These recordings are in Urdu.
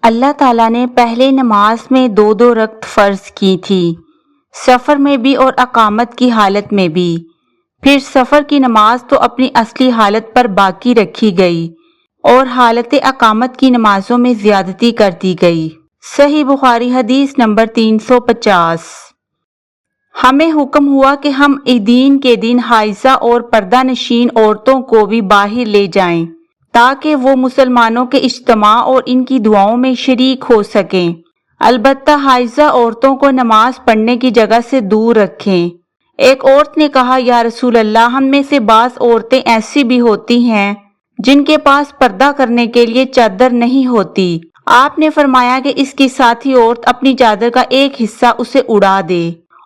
اللہ تعالیٰ نے پہلے نماز میں 2 رکعت فرض کی تھی، سفر میں بھی اور اقامت کی حالت میں بھی۔ پھر سفر کی نماز تو اپنی اصلی حالت پر باقی رکھی گئی اور حالت اقامت کی نمازوں میں زیادتی کر دی گئی۔ صحیح بخاری حدیث نمبر 350۔ ہمیں حکم ہوا کہ ہم عیدین کے دن حائضہ اور پردہ نشین عورتوں کو بھی باہر لے جائیں تاکہ وہ مسلمانوں کے اجتماع اور ان کی دعاؤں میں شریک ہو سکیں۔ البتہ حائضہ عورتوں کو نماز پڑھنے کی جگہ سے دور رکھیں۔ ایک عورت نے کہا، یا رسول اللہ، ہم میں سے بعض عورتیں ایسی بھی ہوتی ہیں جن کے پاس پردہ کرنے کے لیے چادر نہیں ہوتی۔ آپ نے فرمایا کہ اس کی ساتھی عورت اپنی چادر کا ایک حصہ اسے اڑا دے۔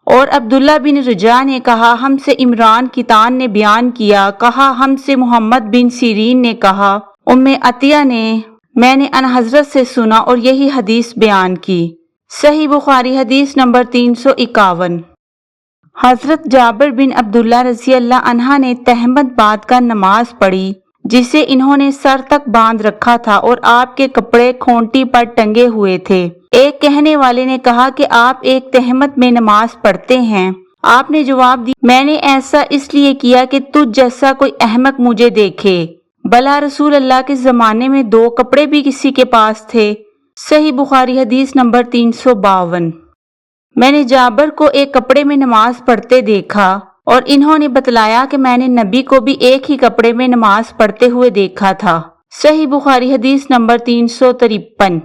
اور عبداللہ بن رجاء نے کہا، ہم سے عمران قطان نے بیان کیا، کہا ہم سے محمد بن سیرین نے کہا، ام عطیہ نے، میں نے ان حضرت سے سنا اور یہی حدیث بیان کی۔ صحیح بخاری حدیث نمبر 351۔ حضرت جابر بن عبداللہ رضی اللہ عنہ نے تہمت بعد کا نماز پڑھی جسے انہوں نے سر تک باندھ رکھا تھا اور آپ کے کپڑے کھونٹی پر ٹنگے ہوئے تھے۔ ایک کہنے والے نے کہا کہ آپ ایک تہمت میں نماز پڑھتے ہیں؟ آپ نے جواب دیا، میں نے ایسا اس لیے کیا کہ تجھ جیسا کوئی احمق مجھے دیکھے۔ بھلا رسول اللہ کے زمانے میں 2 کپڑے بھی کسی کے پاس تھے؟ صحیح بخاری حدیث نمبر 352۔ میں نے جابر کو ایک کپڑے میں نماز پڑھتے دیکھا اور انہوں نے بتلایا کہ میں نے نبی کو بھی ایک ہی کپڑے میں نماز پڑھتے ہوئے دیکھا تھا۔ صحیح بخاری حدیث نمبر 353۔